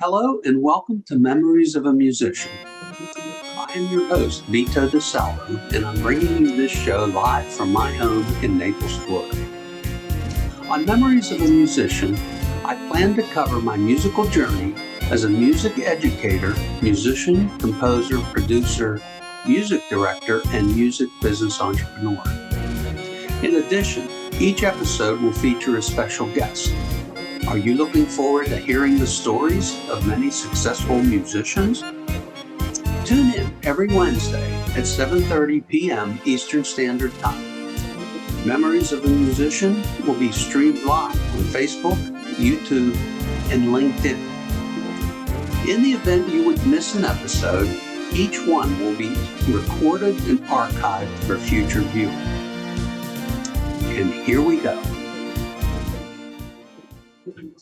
Hello and welcome to Memories of a Musician. I am your host, Vito DeSalvo, and I'm bringing you this show live from my home in Naples, Florida. On Memories of a Musician, I plan to cover my musical journey as a music educator, musician, composer, producer, music director, and music business entrepreneur. In addition, each episode will feature a special guest. Are you looking forward to hearing the stories of many successful musicians? Tune in every Wednesday at 7:30 p.m. Eastern Standard Time. Memories of a Musician will be streamed live on Facebook, YouTube, and LinkedIn. In the event you would miss an episode, each one will be recorded and archived for future viewing. And here we go.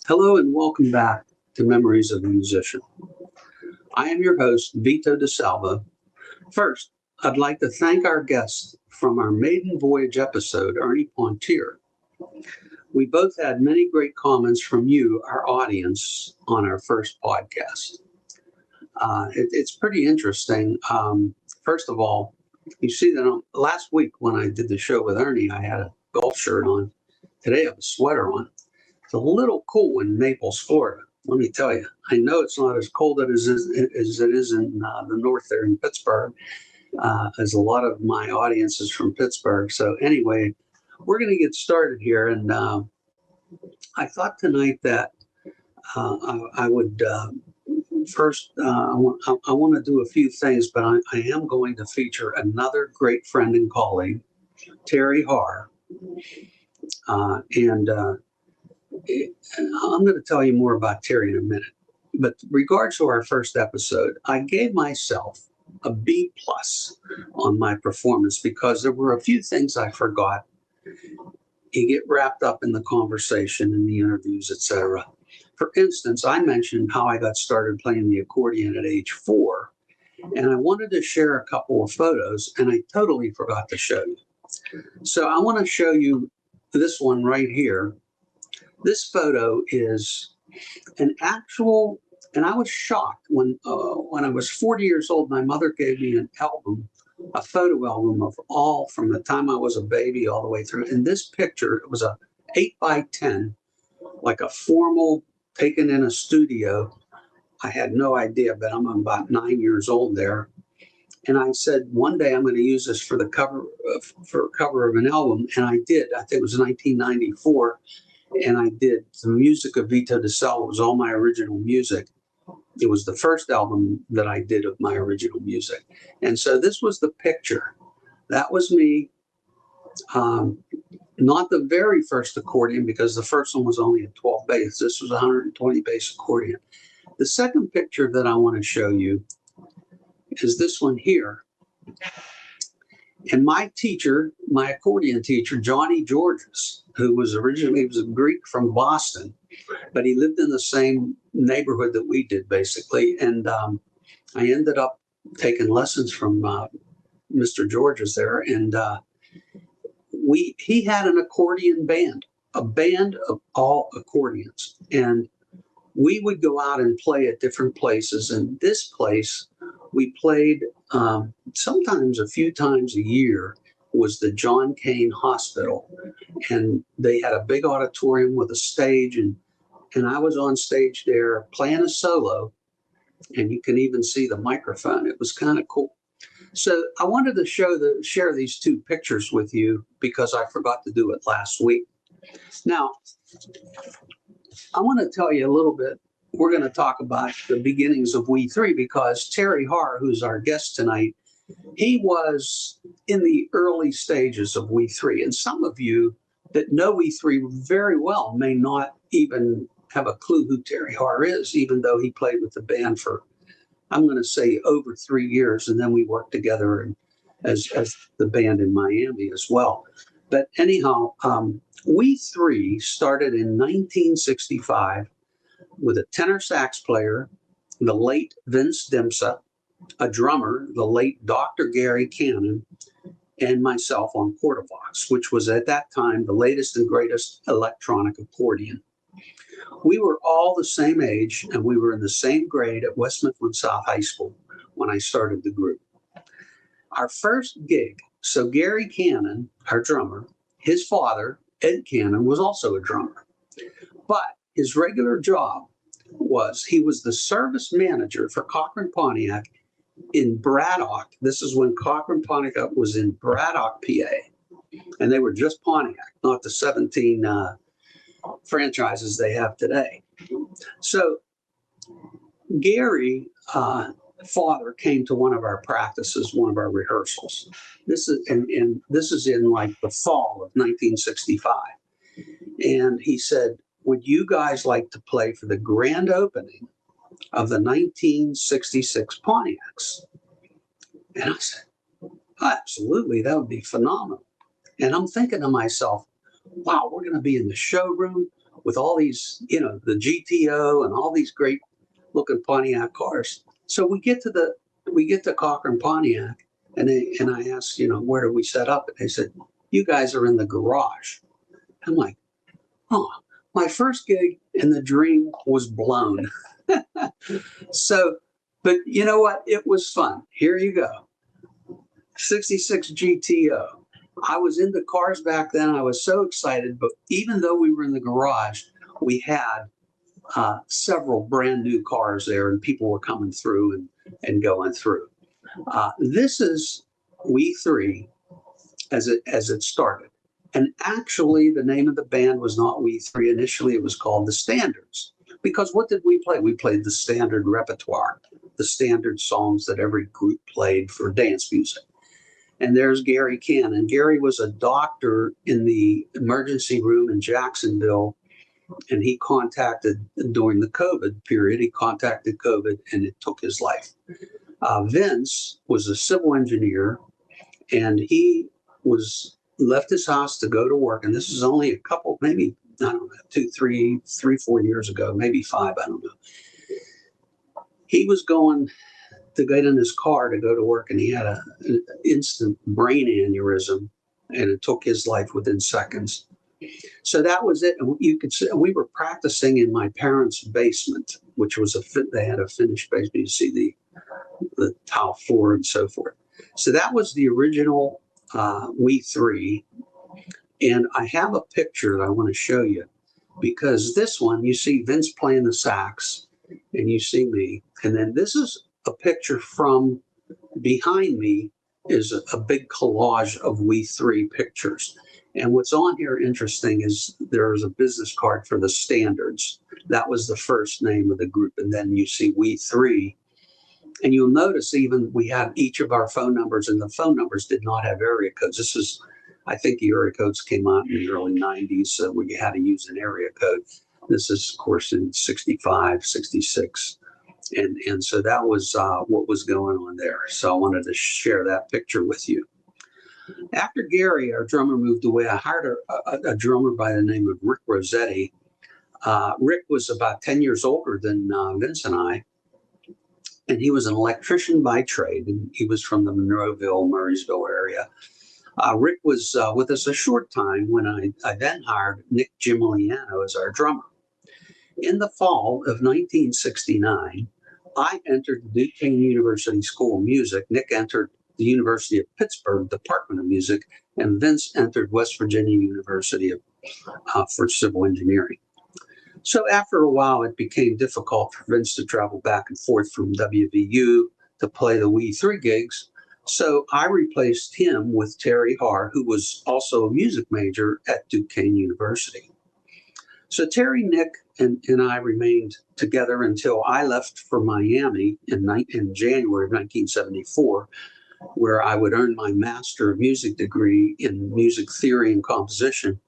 Hello and welcome back to Memories of a Musician. I am your host, Vito DeSalvo. First, I'd like to thank our guest from our maiden voyage episode, Ernie Pontier. We both had many great comments from you, our audience, on our first podcast. It's pretty interesting. First of all, you see that last week when I did the show with Ernie, I had a golf shirt on. Today I have a sweater on. It's a little cool in Naples, Florida. Let me tell you, I know it's not as cold as it is in the north there in Pittsburgh, as a lot of my audience is from Pittsburgh. So anyway, we're going to get started here. And I thought tonight that I would first, I want to do a few things, but I am going to feature another great friend and colleague, Terry Harr. I'm going to tell you more about Terry in a minute. But regards to our first episode, I gave myself a B+ on my performance because there were a few things I forgot. You get wrapped up in the conversation and the interviews, etc. For instance, I mentioned how I got started playing the accordion at age 4, and I wanted to share a couple of photos, and I totally forgot to show you. So I want to show you this one right here. This photo is an actual, and I was shocked when I was 40 years old. My mother gave me an album, a photo album of all from the time I was a baby all the way through. And this picture, it was a 8x10, like a formal taken in a studio. I had no idea, but I'm about 9 years old there. And I said, one day I'm going to use this for the cover of an album. And I did. I think it was 1994. And I did the music of Vito DeSalvo. It was all my original music. It was the first album that I did of my original music. And so this was the picture. That was me. Not the very first accordion, because the first one was only a 12 bass. This was a 120 bass accordion. The second picture that I want to show you is this one here. And my teacher, my accordion teacher, Johnny Georges, who was originally, he was a Greek from Boston, but he lived in the same neighborhood that we did, basically. And I ended up taking lessons from Mr. Georges there. And he had an accordion band, a band of all accordions. And we would go out and play at different places. And this place, we played sometimes a few times a year, was the John Cain Hospital. And they had a big auditorium with a stage. And I was on stage there playing a solo. And you can even see the microphone. It was kind of cool. So I wanted to share these two pictures with you because I forgot to do it last week. Now, I want to tell you a little bit. We're going to talk about the beginnings of We Three because Terry Harr, who's our guest tonight, he was in the early stages of We Three. And some of you that know We Three very well may not even have a clue who Terry Harr is, even though he played with the band for, I'm going to say, over 3 years. And then we worked together as the band in Miami as well. But anyhow, We Three started in 1965 with a tenor sax player, the late Vince Dimsa, a drummer, the late Dr. Gary Cannon, and myself on Portavox, which was at that time the latest and greatest electronic accordion. We were all the same age, and we were in the same grade at West Mifflin South High School when I started the group. Our first gig, so Gary Cannon, our drummer, his father, Ed Cannon, was also a drummer. But his regular job was he was the service manager for Cochran Pontiac in Braddock. This is when Cochran Pontiac was in Braddock, PA. And they were just Pontiac, not the 17 franchises they have today. So Gary father came to one of our practices, one of our rehearsals. This is and this is in like the fall of 1965. And he said, would you guys like to play for the grand opening of the 1966 Pontiacs? And I said, absolutely, that would be phenomenal. And I'm thinking to myself, wow, we're going to be in the showroom with all these, the GTO and all these great looking Pontiac cars. So we get to Cochran Pontiac, and I asked, where do we set up? And they said, you guys are in the garage. I'm like, oh, my first gig and the dream was blown. So, but you know what? It was fun. Here you go. 66 GTO. I was into cars back then. I was so excited, but even though we were in the garage, we had several brand new cars there, and people were coming through and going through. This is We Three as it started. And actually, the name of the band was not We Three. Initially, it was called The Standards. Because what did we play? We played the standard repertoire, the standard songs that every group played for dance music. And there's Gary Cannon. Gary was a doctor in the emergency room in Jacksonville, and he contacted, during the COVID period, he contacted COVID, and it took his life. Vince was a civil engineer, and he left his house to go to work. And this is only a couple, maybe, I don't know, 4 years ago, maybe 5, I don't know. He was going to get in his car to go to work, and he had an instant brain aneurysm, and it took his life within seconds. So that was it. And you could see we were practicing in my parents' basement, which was they had a finished basement. You see the tile floor and so forth. So that was the original We Three. And I have a picture that I want to show you, because this one, you see Vince playing the sax, and you see me. And then this is a picture from behind me is a big collage of We Three pictures. And what's on here interesting is there's a business card for the Standards. That was the first name of the group. And then you see We Three. And you'll notice even we have each of our phone numbers, and the phone numbers did not have area codes. This is, I think the area codes came out in the early 90s, so we had to use an area code. This is, of course, in 65, 66. And so that was what was going on there. So I wanted to share that picture with you. After Gary, our drummer, moved away, I hired a drummer by the name of Rick Rossetti. Rick was about 10 years older than Vince and I, and he was an electrician by trade, and he was from the Monroeville, Murraysville area. Rick was with us a short time when I then hired Nick Gimiliano as our drummer. In the fall of 1969, I entered the Duquesne University School of Music. Nick entered the University of Pittsburgh Department of Music, and Vince entered West Virginia University for civil engineering. So after a while, it became difficult for Vince to travel back and forth from WVU to play the We Three gigs. So I replaced him with Terry Harr, who was also a music major at Duquesne University. So Terry, Nick, and I remained together until I left for Miami in January of 1974, where I would earn my Master of Music degree in Music Theory and Composition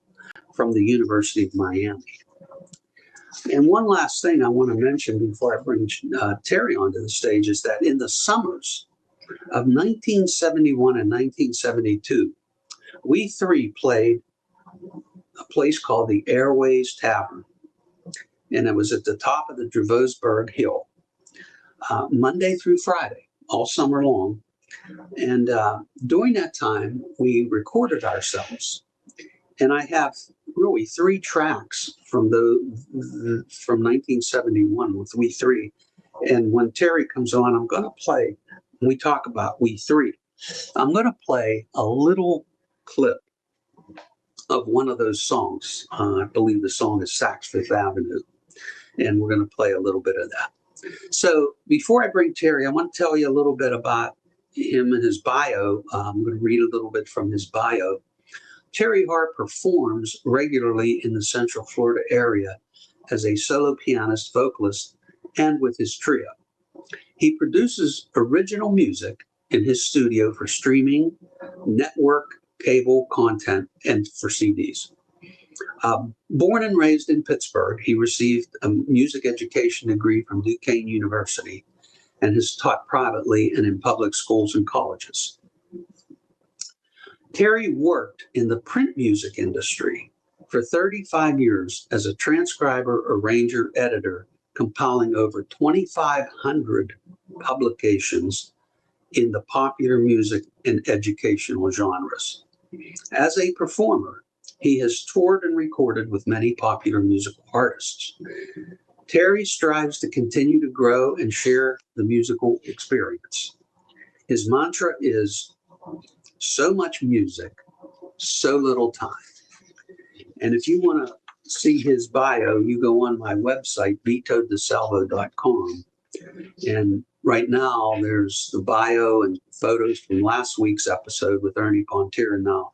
from the University of Miami. And one last thing I want to mention before I bring Terry onto the stage is that in the summers of 1971 and 1972, We Three played a place called the Airways Tavern, and it was at the top of the Dravosburg Hill, Monday through Friday, all summer long. And during that time, we recorded ourselves, And I have really three tracks from from 1971 with We Three. And when Terry comes on, I'm going to play. When we talk about We Three, I'm going to play a little clip of one of those songs. I believe the song is Saks Fifth Avenue, and we're going to play a little bit of that. So before I bring Terry, I want to tell you a little bit about him and his bio. I'm going to read a little bit from his bio. Terry Harr performs regularly in the Central Florida area as a solo pianist, vocalist, and with his trio. He produces original music in his studio for streaming, network, cable content, and for CDs. Born and raised in Pittsburgh, he received a music education degree from Duquesne University and has taught privately and in public schools and colleges. Terry worked in the print music industry for 35 years as a transcriber, arranger, editor, compiling over 2,500 publications in the popular music and educational genres. As a performer, he has toured and recorded with many popular musical artists. Terry strives to continue to grow and share the musical experience. His mantra is so much music, so little time. And if you want to see his bio, you go on my website, vitodesalvo.com. And right now, there's the bio and photos from last week's episode with Ernie Pontier. And now,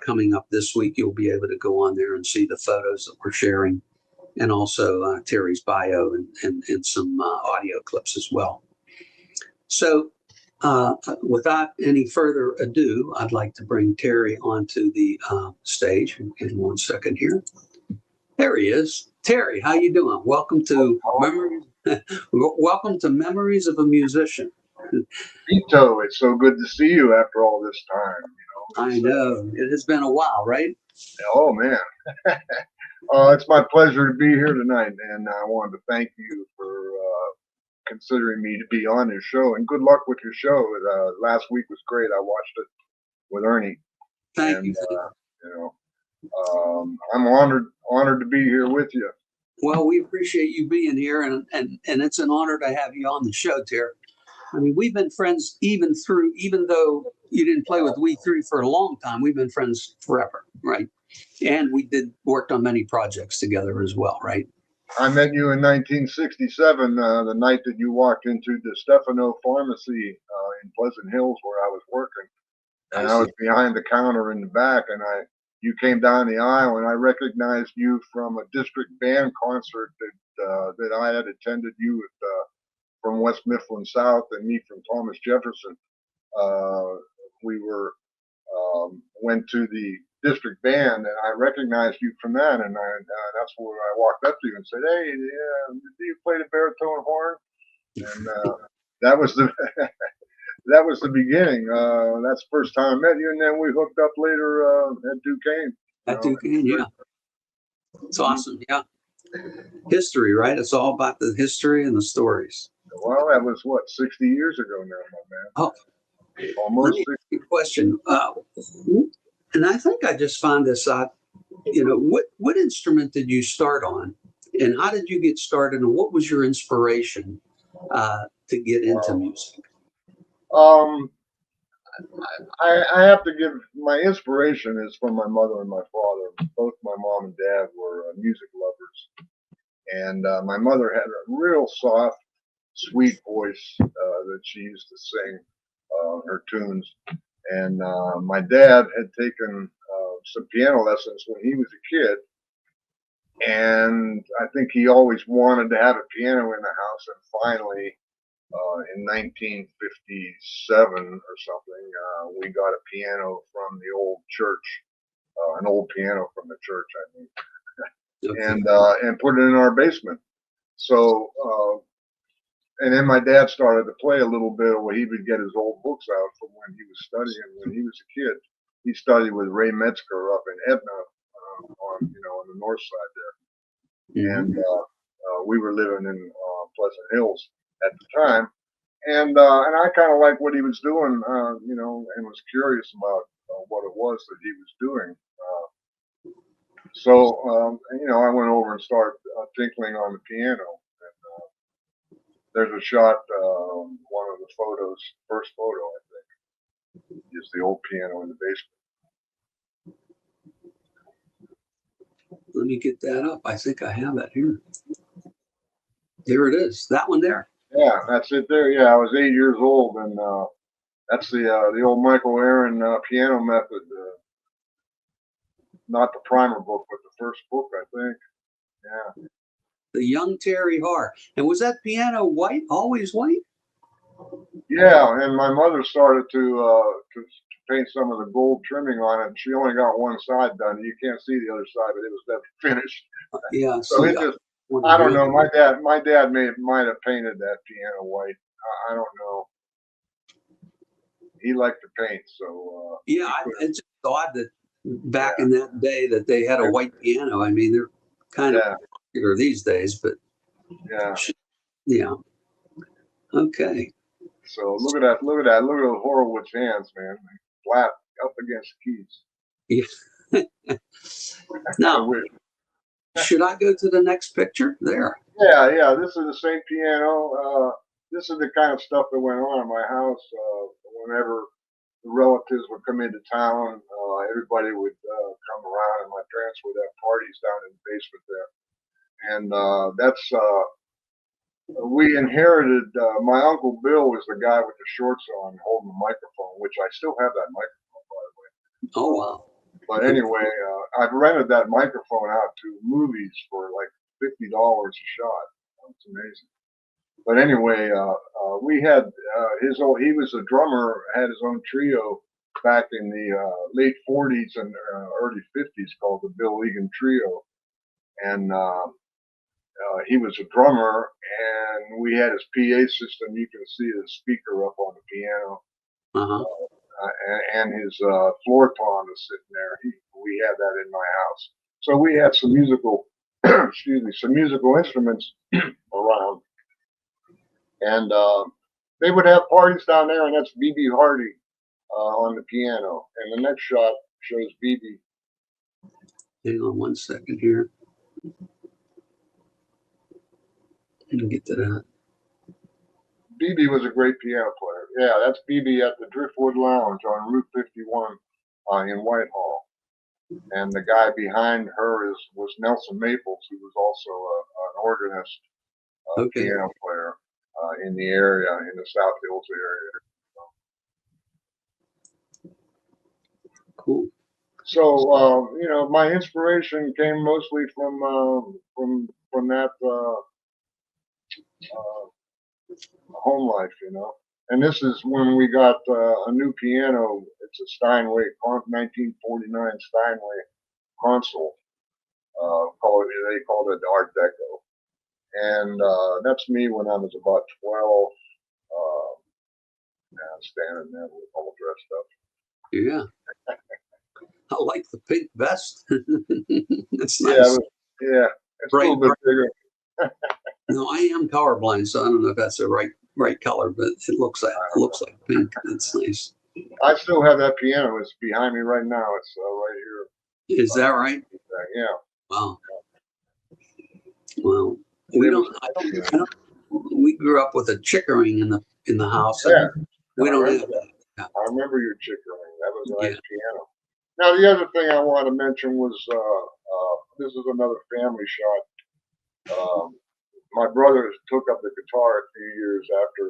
coming up this week, you'll be able to go on there and see the photos that we're sharing, and also Terry's bio and some audio clips as well. So without any further ado, I'd like to bring Terry onto the stage in 1 second here. There he is. Terry, how you doing? Welcome to Memories. Welcome to Memories of a Musician. Vito, it's so good to see you after all this time. I know. It has been a while, right? Oh man, it's my pleasure to be here tonight, and I wanted to thank you for considering me to be on this show. And good luck with your show. Last week was great. I watched it with Ernie. Thank you. I'm honored to be here with you. Well, we appreciate you being here, and it's an honor to have you on the show, Terry. I mean, we've been friends even though you didn't play with We Three for a long time, we've been friends forever, right? And we worked on many projects together as well, right? I met you in 1967, the night that you walked into the Stefano Pharmacy in Pleasant Hills where I was working. And I was behind the counter in the back, and you came down the aisle, and I recognized you from a district band concert that I had attended. You with from West Mifflin South, and me from Thomas Jefferson. We went to the district band, and I recognized you from that, and that's where I walked up to you and said, "Hey, do you play the baritone horn?" And that was the that was the beginning. That's the first time I met you, and then we hooked up later at Duquesne. At Duquesne, yeah. It's awesome, yeah. History, right? It's all about the history and the stories. Well, that was 60 years ago now, my man. Oh, almost. Let me ask you a question. And I think I just found this out. What instrument did you start on, and how did you get started, and what was your inspiration to get into music? I have to give my inspiration is from my mother and my father. Both my mom and dad were music lovers, and my mother had a real soft, sweet voice that she used to sing her tunes. And my dad had taken some piano lessons when he was a kid, and I think he always wanted to have a piano in the house. And finally, in 1957 or something, we got a piano from the old church, an old piano from the church, I mean, and put it in our basement. So, and then my dad started to play a little bit, where he would get his old books out from when he was studying when he was a kid. He studied with Ray Metzger up in Etna, on the north side there, and we were living in Pleasant Hills at the time, and I kind of liked what he was doing, and was curious about what it was that he was doing. So, you know, I went over and started tinkling on the piano. There's a shot, one of the photos, first photo, I think, is the old piano in the basement. Let me get that up. I think I have that here. There it is. That one there. Yeah, that's it there. Yeah, I was 8 years old, and that's the old Michael Aaron piano method. Not the primer book, but the first book, I think. Yeah. The young Terry Harr. And was that piano white? Always white? Yeah, and my mother started to paint some of the gold trimming on it, and she only got one side done. You can't see the other side, but it was never finished. Yeah. So it just, I don't know. My dad might have painted that piano white. I don't know. He liked to paint, so yeah, it's just odd that back yeah, in that day that they had a white piano. I mean, they're kind of yeah, popular these days, but yeah. yeah. Okay. So look at those Horowitz hands, man. Flat up against the keys. Yeah. I Now, wish. should I go to the next picture? There. Yeah. This is the same piano. This is the kind of stuff that went on in my house. Whenever the relatives would come into town, everybody would come around, and my parents would have parties down in the basement there. And that's we inherited. My uncle Bill was the guy with the shorts on, holding the microphone, which I still have that microphone, by the way. Oh, wow. But anyway, I've rented that microphone out to movies for like $50 a shot. It's amazing. But anyway, we had his own. He was a drummer, had his own trio back in the late '40s and early '50s called the Bill Egan Trio, and he was a drummer. And we had his PA system. You can see the speaker up on the piano, Uh-huh. and his floor tom is sitting there. We had that in my house, so we had some musical, excuse me, some musical instruments around. And they would have parties down there, and that's BB Hardy on the piano. And the next shot shows BB. Hang on one second here. Let me get to that. BB was a great piano player. Yeah, that's BB at the Driftwood Lounge on Route 51 in Whitehall. And the guy behind her was Nelson Maples, who was also an organist, Okay. piano player in the area, in the South Hills area. Cool. So you know, my inspiration came mostly from that home life, you know. And this is when we got a new piano. It's a Steinway 1949 Steinway console. They called it Art Deco, and that's me when I was about 12. Standing there with all dressed up. Yeah. I like the pink vest. That's Yeah, nice. yeah, it's a little bit bigger. No, I am colorblind, so I don't know if that's the right color, but it looks like pink. That's nice. I still have that piano. It's behind me right now. It's right here. Is that right? Yeah. Wow. Well, we don't. I don't. We grew up with a Chickering in the house. Yeah. We don't have that. Yeah. I remember your Chickering. That was a nice piano. Now, the other thing I want to mention was this is another family shot. My brother took up the guitar a few years after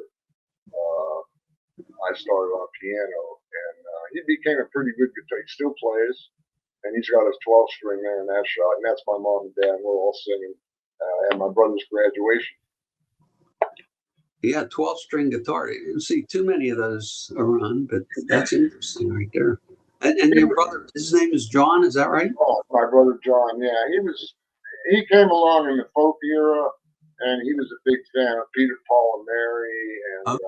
I started on piano, and he became a pretty good guitar. He still plays, and he's got his 12 string there in that shot, and that's my mom and dad. We're all singing at my brother's graduation. Yeah, 12-string guitar. You don't see too many of those around, but that's interesting right there. And your brother, his name is John, is that right? Oh, my brother John, yeah. He came along in the folk era, and he was a big fan of Peter, Paul, and Mary, and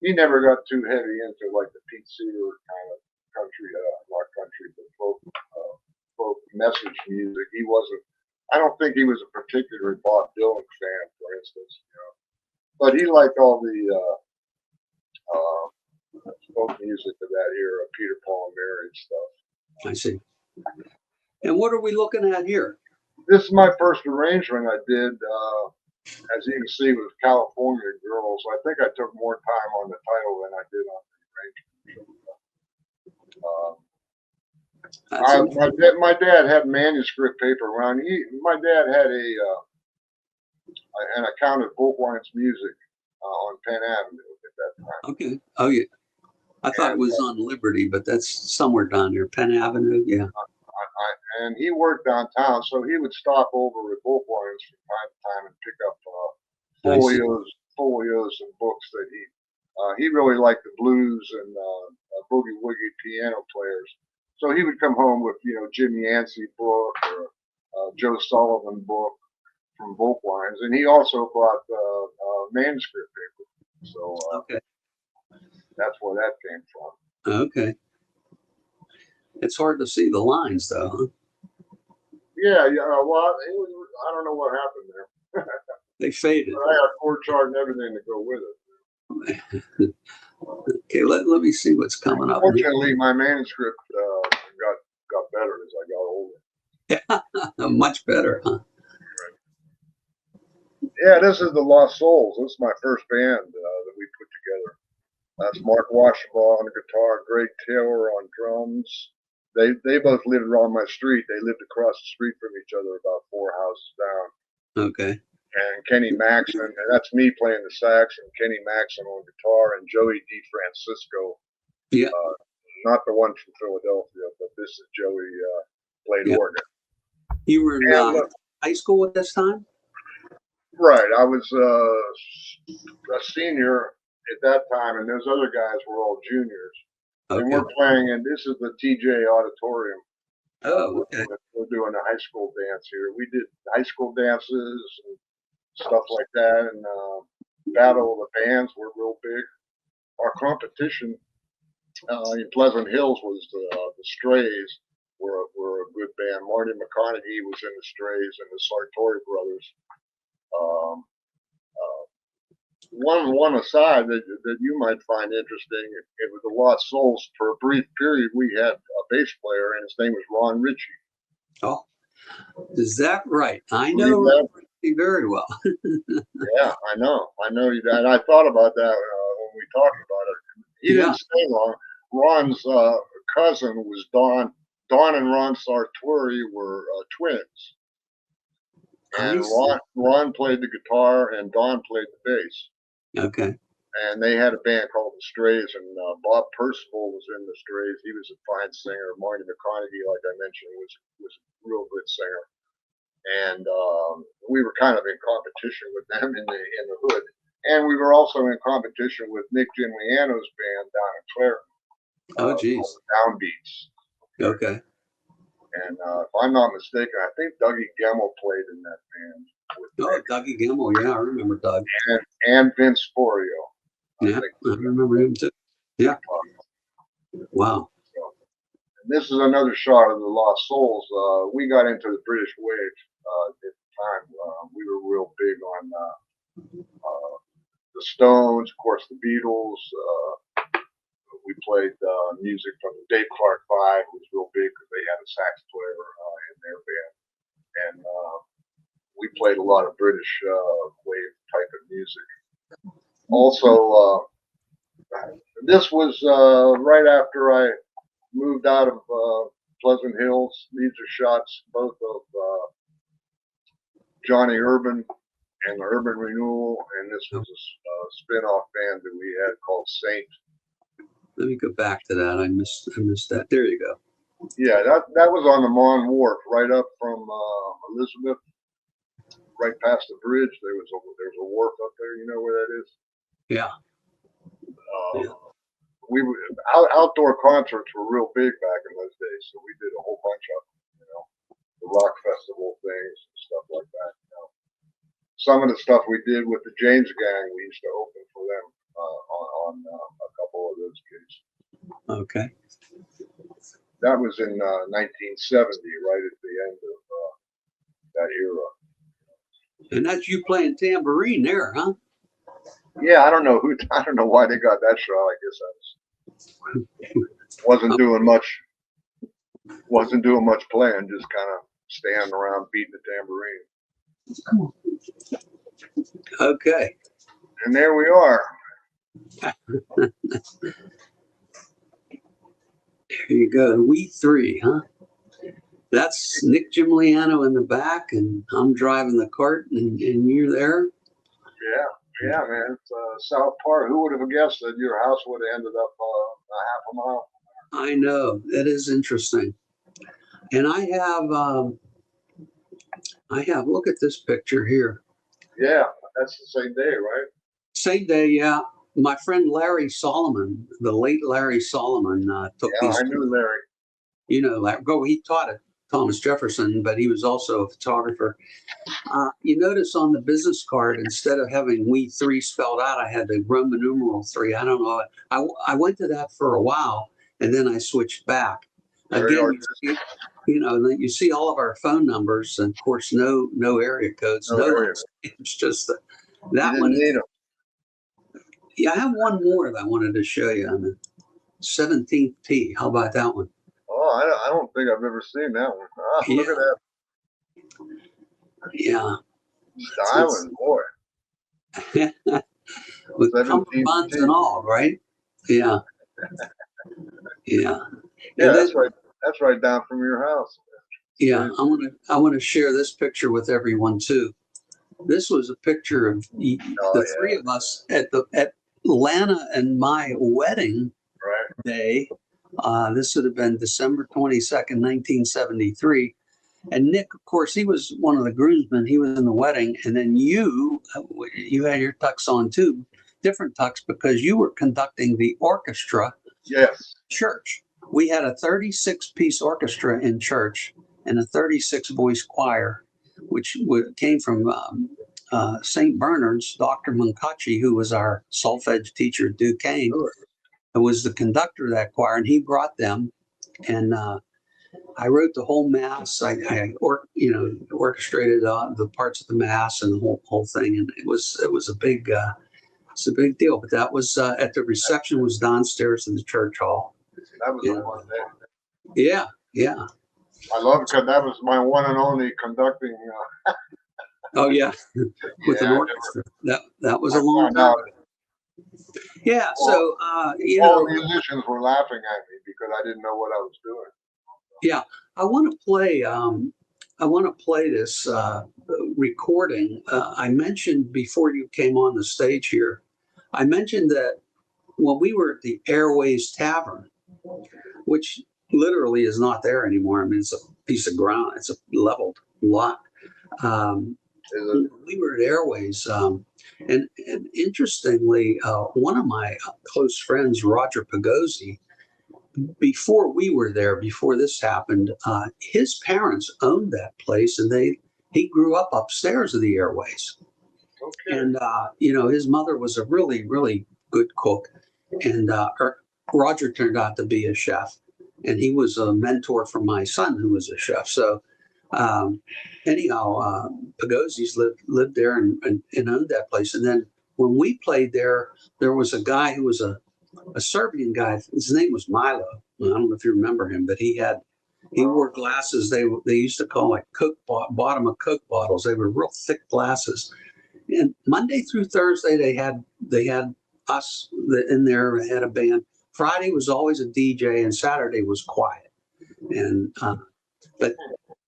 he never got too heavy into like the Pete Seeger kind of country, not country, but folk message music. He wasn't. I don't think he was a particular Bob Dylan fan, for instance. You know, but he liked all the folk music of that era, Peter, Paul, and Mary and stuff. I see. And what are we looking at here? This is my first arrangement I did. As you can see, with California Girls. I think I took more time on the title than I did on the arrangement. My dad had manuscript paper around. My dad had an account of Volkwein's music on Penn Avenue at that time. Okay. Oh, yeah. I thought it was on Liberty, but that's somewhere down there. Penn Avenue. Yeah. And he worked downtown, so he would stop over at Volkwein's from time to time and pick up folios and books that he really liked the blues and boogie woogie piano players. So he would come home with Jimmy Yancey book or Joe Sullivan book from Volkwein's, and he also brought manuscript paper. So Okay. that's where that came from. Okay. It's hard to see the lines, though, huh? Yeah. Well, I don't know what happened there. They faded. But I had chord chart and everything to go with it. Okay, let me see what's coming up. Fortunately, my manuscript got better as I got older. Yeah, much better, huh? Yeah, this is the Lost Souls. This is my first band that we put together. That's Mark Washenbaugh on the guitar, Greg Taylor on drums. They both lived around my street. They lived across the street from each other, about 4 houses down. Okay. And Kenny Maxon, and that's me playing the sax, and Kenny Maxon on guitar, and Joey DeFrancisco. Yeah. Not the one from Philadelphia, but this is Joey played organ. You were in high school at this time? Right. I was a senior at that time, and those other guys were all juniors. Okay. And we're playing, and this is the TJ Auditorium. Oh, okay. We're doing a high school dance here. We did high school dances and stuff like that, and Battle of the Bands were real big. Our competition in Pleasant Hills was the Strays were a good band. Marty McConaughey was in the Strays, and the Sartori brothers. One aside that you might find interesting, it was the Lost Souls. For a brief period, we had a bass player, and his name was Ron Ritchie. Oh, is that right? I know Ron Ritchie very well. Yeah, I know you. And I thought about that when we talked about it. He didn't stay long. Ron's cousin was Don. Don and Ron Sartori were twins. And Ron played the guitar, and Don played the bass. Okay. And they had a band called the Strays, and Bob Percival was in the Strays. He was a fine singer. Marty McConaughey, like I mentioned, was a real good singer. And we were kind of in competition with them in the hood. And we were also in competition with Nick Gimliano's band down in Clare. Oh, geez. Downbeats. Okay. And if I'm not mistaken, I think Dougie Gemmell played in that band. Dougie Gemmell, yeah, I remember Doug. And Vince Sporio. Yeah, I remember him too. Yeah. Wow. And this is another shot of the Lost Souls. We got into the British wave at the time. We were real big on the Stones, of course, the Beatles. We played music from the Dave Clark Five, who was real big because they had a sax player in their band. And we played a lot of British wave type of music. Also, this was right after I moved out of Pleasant Hills. These are shots both of Johnny Urban and the Urban Renewal, and this was a spin-off band that we had called Saint. Let me go back to that. I missed that. There you go. Yeah, that was on the Mon Wharf, right up from Elizabeth, right past the bridge. There's a wharf up there. You know where that is? Yeah. We outdoor concerts were real big back in those days, so we did a whole bunch of them. The rock festival things and stuff like that. Some of the stuff we did with the James Gang, we used to open for them on a couple of those gigs. Okay. That was in 1970, right at the end of that era. And that's you playing tambourine there, huh? Yeah, I don't know why they got that shot. I guess I wasn't doing much Wasn't doing much playing, just kind of standing around beating the tambourine. Okay. And there we are. There you go. We three, huh? That's Nick Gimliano in the back, and I'm driving the cart, and you're there. Yeah, man. It's South Park. Who would have guessed that your house would have ended up a half a mile? I know, that is interesting. And I have. Look at this picture here. Yeah, that's the same day, right? Same day, yeah. My friend Larry Solomon, the late Larry Solomon, took Yeah, these. I knew Larry. You know, he taught at Thomas Jefferson, but he was also a photographer. You notice on the business card, instead of having we three spelled out, I had the Roman numeral three. I don't know. I went to that for a while, and then I switched back. Very Again, artistic. you see all of our phone numbers, and of course, no area codes, No no area. last names, just You that didn't one. need them. Yeah, I have one more that I wanted to show you on the 17th T. How about that one? Oh, I don't think I've ever seen that one. Ah, Yeah. look at that. Yeah. Styling, boy. With 17th cummerbunds T. and all, right? Yeah. Yeah. Yeah, And then, that's right down from your house. yeah, I want to share this picture with everyone too. This was a picture of the Oh, three of us at Lana and my wedding right. day. This would have been December 22nd, 1973. And Nick, of course, he was one of the groomsmen. He was in the wedding, and then you had your tux on too, different tux, because you were conducting the orchestra. Yes. Church. We had a 36-piece orchestra in church and a 36-voice choir, which came from St. Bernard's. Dr. Munkachi, who was our solfege teacher at Duquesne, was the conductor of that choir, and he brought them. And I wrote the whole mass. I orchestrated the parts of the mass and the whole thing, and it was a big it's a big deal. But that was at the reception was downstairs in the church hall. That was the one day. Yeah, yeah. I love it because that was my one and only conducting. Oh yeah, with an Yeah, orchestra. That was I a long found time. out Yeah. all, So all the musicians were laughing at me because I didn't know what I was doing. yeah, I want to play. I want to play this recording. I mentioned before you came on the stage here. I mentioned that when we were at the Airways Tavern, which literally is not there anymore. I mean, it's a piece of ground. It's a leveled lot. We were at Airways, and interestingly, one of my close friends, Roger Pagozzi, before we were there, before this happened, his parents owned that place, and he grew up upstairs of the Airways. Okay. And his mother was a really, really good cook, and Roger turned out to be a chef, and he was a mentor for my son, who was a chef. So anyhow, Pagozzi's lived there and owned that place. And then when we played there, there was a guy who was a Serbian guy. His name was Milo. I don't know if you remember him, but he wore glasses. They used to call like bottom of Coke bottles. They were real thick glasses. And Monday through Thursday they had us in there. They had a band. Friday was always a DJ, and Saturday was quiet. And but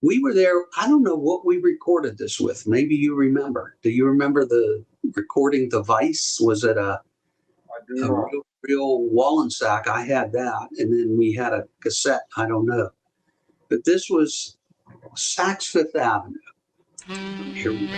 we were there. I don't know what we recorded this with. Maybe you remember. Do you remember the recording device? Was it a real Wallensack? I had that, and then we had a cassette. I don't know, but this was Saks Fifth Avenue. Here we go.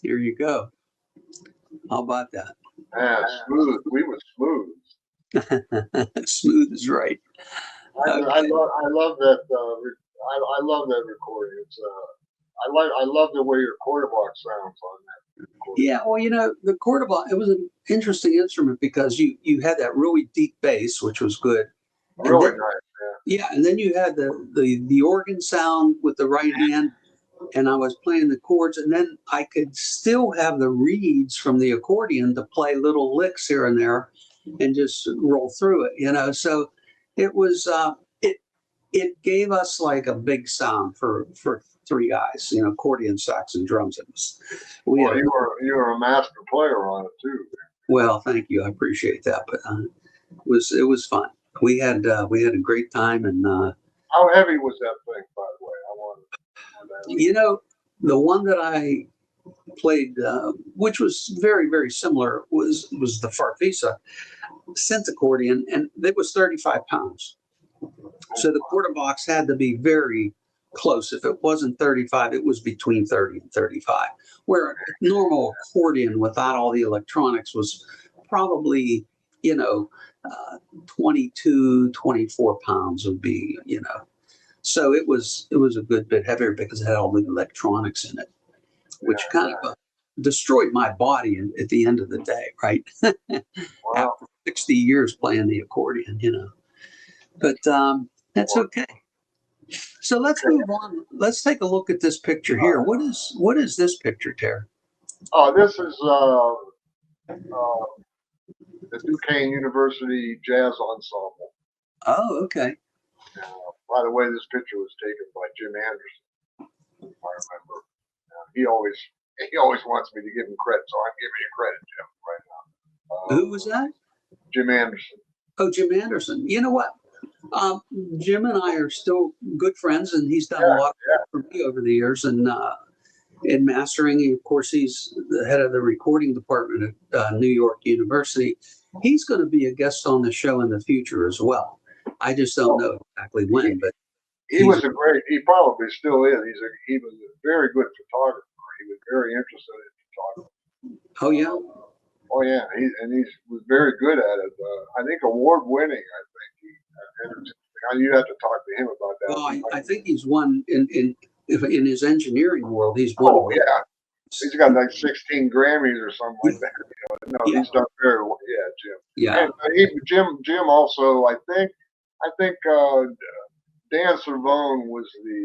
Here you go. How about that? Man, smooth. We were smooth. Smooth is right. I Okay. love that. I love that recording. It's I love the way your quarter box sounds on that recording. Yeah, well, the cordoba, it was an interesting instrument because you had that really deep bass, which was good. And Really then, nice. yeah, and then you had the organ sound with the right hand, and I was playing the chords, and then I could still have the reeds from the accordion to play little licks here and there and just roll through it. So it was it gave us like a big sound for three guys, accordion, sax, and drums. We Well, had you were a master player on it too. well, thank you, I appreciate that, but it was fun. We had a great time, and How heavy was that thing, by the way? I wanted to ask. the one that I played, which was very very similar, was the Farfisa synth accordion, and it was 35 pounds. So the quarter box had to be very close. If it wasn't 35, it was between 30 and 35. Where a normal accordion without all the electronics was probably, 22, 24 pounds would be. So it was a good bit heavier because it had all the electronics in it, which kind of destroyed my body at the end of the day, right? Wow. After 60 years playing the accordion. But that's okay. So let's move on. Let's take a look at this picture here. What is this picture, Terry? Oh, this is the Duquesne University Jazz Ensemble. Oh, okay. By the way, this picture was taken by Jim Anderson. I remember. He always wants me to give him credit, so I'm giving you credit, Jim, right now. Who was that? Jim Anderson. Oh, Jim Anderson. You know what? Jim and I are still good friends, and he's done a lot for me over the years. And in mastering, of course, he's the head of the recording department at New York University. He's going to be a guest on the show in the future as well. I just don't know exactly when, but he probably still is. He was a very good photographer. He was very interested in photography. Oh yeah. Oh yeah, he was very good at it. I think award winning. I think you have to talk to him about that. Well, I think he's won in his engineering world. He's won. Oh yeah, he's got like 16 Grammys or something like that. No, he's done very well. Yeah, Jim. Yeah. And Jim also. I think Dan Cervone was the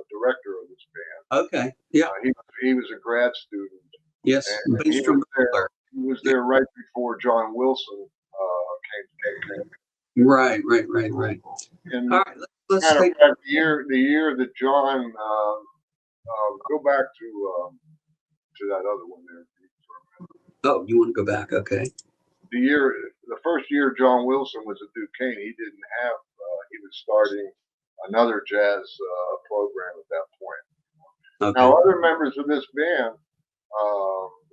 director of this band. Okay. Yeah. He was a grad student. Yes. And he was there right before John Wilson came. Right. And all right, let's take take the year that John go back to that other one there. Oh, you want to go back? Okay. The first year John Wilson was at Duquesne, he didn't have. He was starting another jazz program at that point. Okay. Now, other members of this band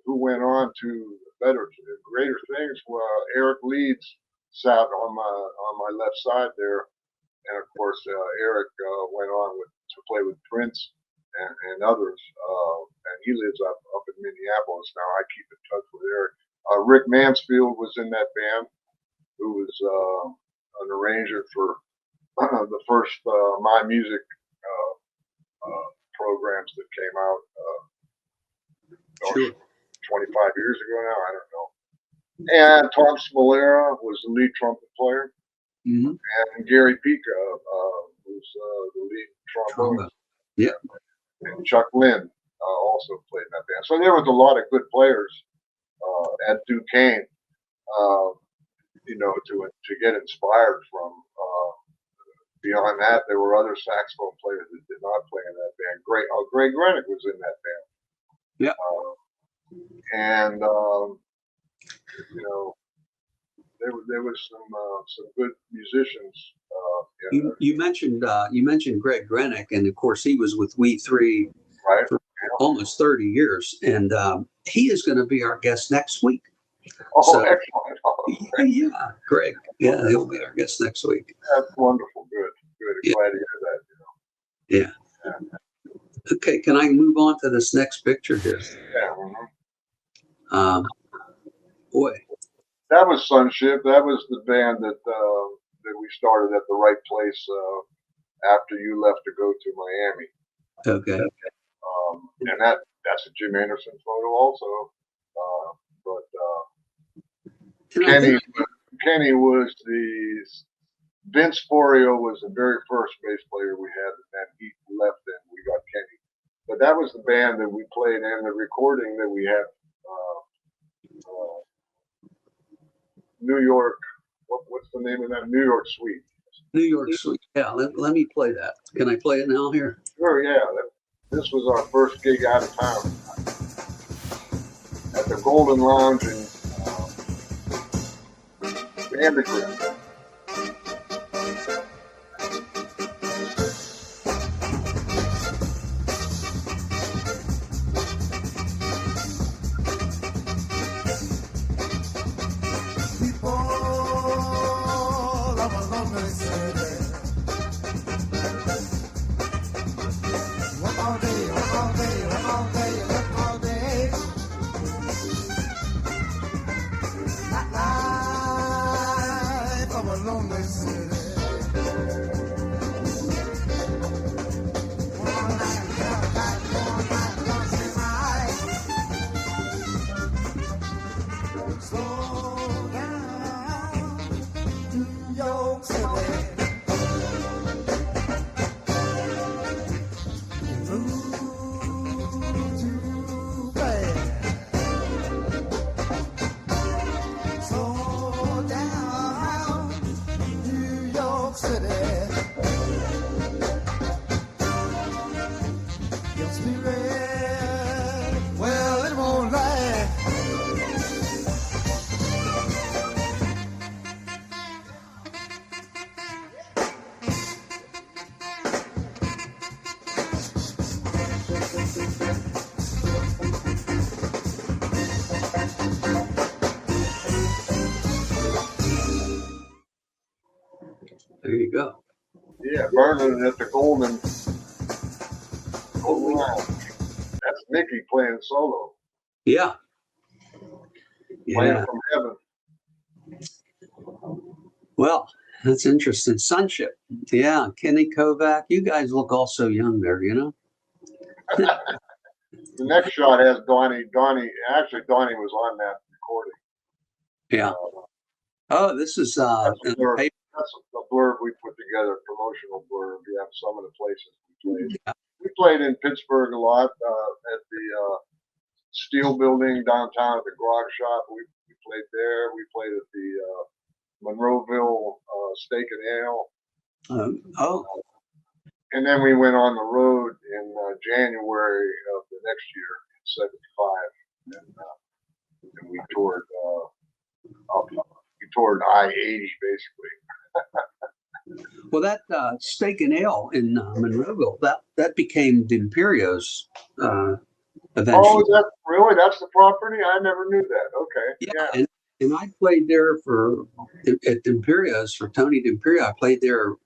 who went on to greater things were Eric Leeds sat on my left side there, and of course Eric went on to play with Prince and others, and he lives up in Minneapolis now. I keep in touch with Eric. Rick Mansfield was in that band, who was an arranger for the first My Music programs that came out 25 years ago now. I don't know. And Tom Spolera was the lead trumpet player, and Gary Pica was the lead trombone. Yeah. And Chuck Lynn also played in that band. So there was a lot of good players at Duquesne, to get inspired from. Beyond that, there were other saxophone players that did not play in that band. Greg Grenick was in that band. Yeah. And there was some good musicians. You mentioned Greg Grenick, and of course he was with We Three for almost 30 years, and he is going to be our guest next week. Oh, excellent! Yeah, Greg. Yeah, he'll be our guest next week. That's wonderful. Good. Glad to hear that. Yeah. Okay, can I move on to this next picture here? Yeah. Um, boy, That was Sunship. That was the band that we started at the right place after you left to go to Miami. okay. And that's a Jim Anderson photo also. But And I think, Kenny was the Vince Forio was the very first bass player we had, and then he left and we got Kenny. But that was the band that we played and the recording that we had. New York. What's the name of that? New York Suite. New York Suite. Yeah, let me play that. Can I play it now here? Sure, yeah. This was our first gig out of town at the Golden Lounge in Vandergrift. There you go. Yeah, burning at the Golden Lounge. That's Mickey playing solo. Yeah. Playing Yeah. from heaven. Well, that's interesting. Sunship. Yeah. Kenny Kovac. You guys look all so young there, you know? The next shot has Donnie. Actually, Donnie was on that recording. Yeah. Oh, this is That's a blurb we put together, promotional blurb. We have some of the places we played. Yeah. We played in Pittsburgh a lot at the Steel Building downtown at the Grog Shop. We played there. We played at the Monroeville Steak and Ale. Oh. And then we went on the road in January of the next year in '75, and we toured I-80 basically. Well, that Steak and Ale in Monroeville, that became D'Imperio's eventually. Oh, really? That's the property? I never knew that. Okay. Yeah. And I played there at D'Imperio's for Tony D'Imperio. I played there.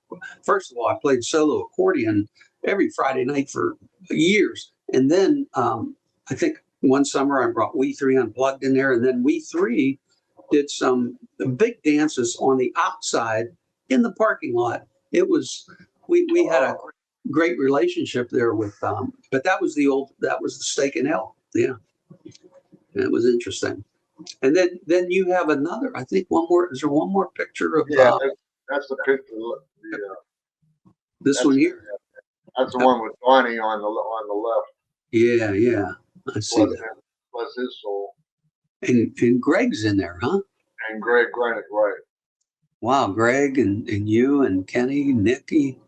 First of all, I played solo accordion every Friday night for years. And then I think one summer I brought We Three Unplugged in there. And then We Three did some big dances on the outside in the parking lot. It was, we had a great relationship there with, but that was the Steak and Ale. Yeah. And it was interesting. And then you have another, I think is there one more picture of that's the picture. This one here? That's the one with Donnie on the left. Yeah. I see that. Bless his soul. And Greg's in there, huh? And Greg Granick, right. Wow, Greg and you and Kenny, Nicky.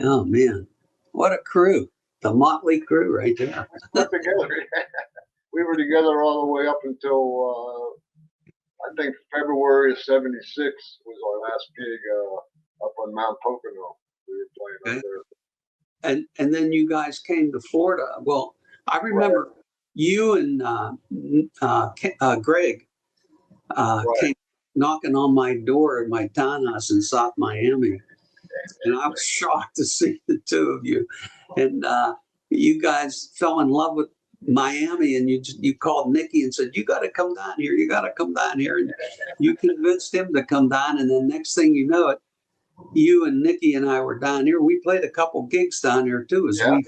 Oh man. What a crew. The motley crew right there. We're together. We were together all the way up until I think February of '76 was our last gig up on Mount Pocono. We were playing up there. And then you guys came to Florida. Well, I remember you and Greg came knocking on my door in my townhouse in South Miami, and I was shocked to see the two of you. And you guys fell in love with Miami, and you called Nicky and said, "You got to come down here. You got to come down here." And you convinced him to come down. And then next thing you know it, you and Nicky and I were down here. We played a couple gigs down here too. Yeah.